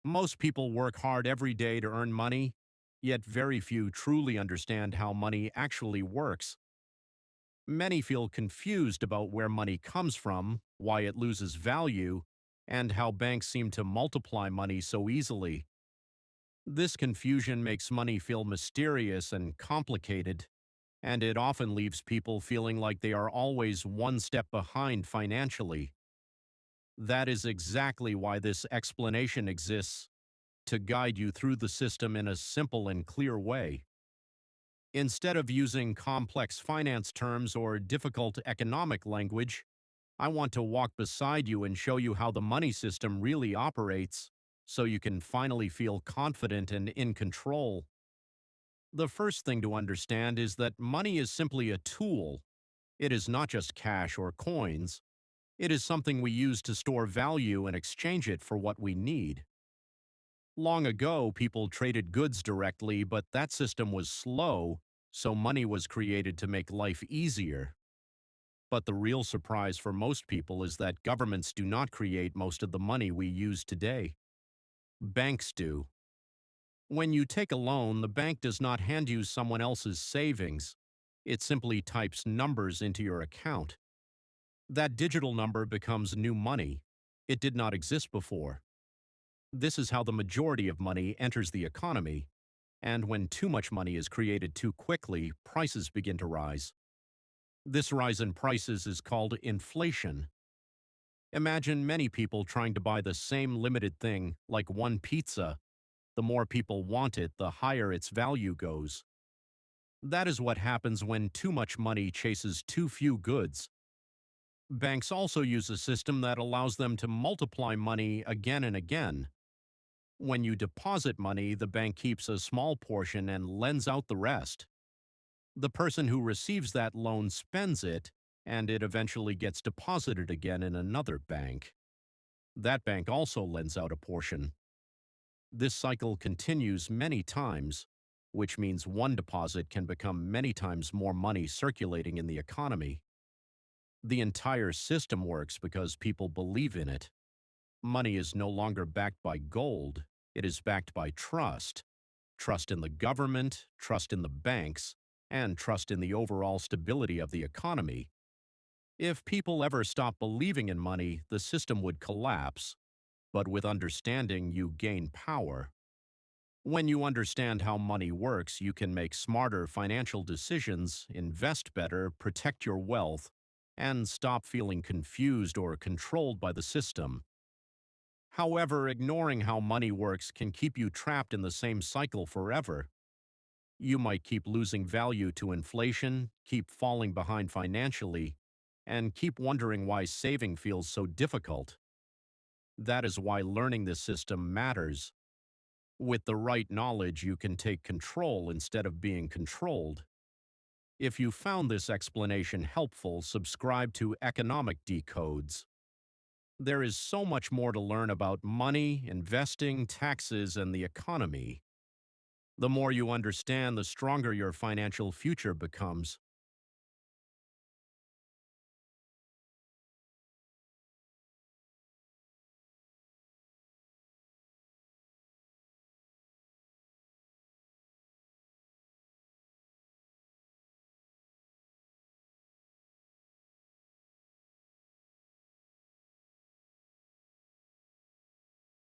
Most people work hard every day to earn money, yet very few truly understand how money actually works. Many feel confused about where money comes from, why it loses value, and how banks seem to multiply money so easily. This confusion makes money feel mysterious and complicated, and it often leaves people feeling like they are always one step behind financially. That is exactly why this explanation exists, to guide you through the system in a simple and clear way. Instead of using complex finance terms or difficult economic language, I want to walk beside you and show you how the money system really operates so you can finally feel confident and in control. The first thing to understand is that money is simply a tool. It is not just cash or coins. It is something we use to store value and exchange it for what we need. Long ago, people traded goods directly, but that system was slow, so money was created to make life easier. But the real surprise for most people is that governments do not create most of the money we use today. Banks do. When you take a loan, the bank does not hand you someone else's savings. It simply types numbers into your account. That digital number becomes new money. It did not exist before. This is how the majority of money enters the economy. And when too much money is created too quickly, prices begin to rise. This rise in prices is called inflation. Imagine many people trying to buy the same limited thing, like one pizza. The more people want it, the higher its value goes. That is what happens when too much money chases too few goods. Banks also use a system that allows them to multiply money again and again. When you deposit money, the bank keeps a small portion and lends out the rest. The person who receives that loan spends it, and it eventually gets deposited again in another bank. That bank also lends out a portion. This cycle continues many times, which means one deposit can become many times more money circulating in the economy. The entire system works because people believe in it. Money is no longer backed by gold, it is backed by trust. Trust in the government, trust in the banks, and trust in the overall stability of the economy. If people ever stopped believing in money, the system would collapse. But with understanding, you gain power. When you understand how money works, you can make smarter financial decisions, invest better, protect your wealth, and stop feeling confused or controlled by the system. However, ignoring how money works can keep you trapped in the same cycle forever. You might keep losing value to inflation, keep falling behind financially, and keep wondering why saving feels so difficult. That is why learning this system matters. With the right knowledge, you can take control instead of being controlled. If you found this explanation helpful, subscribe to Economic Decodes. There is so much more to learn about money, investing, taxes, and the economy. The more you understand, the stronger your financial future becomes.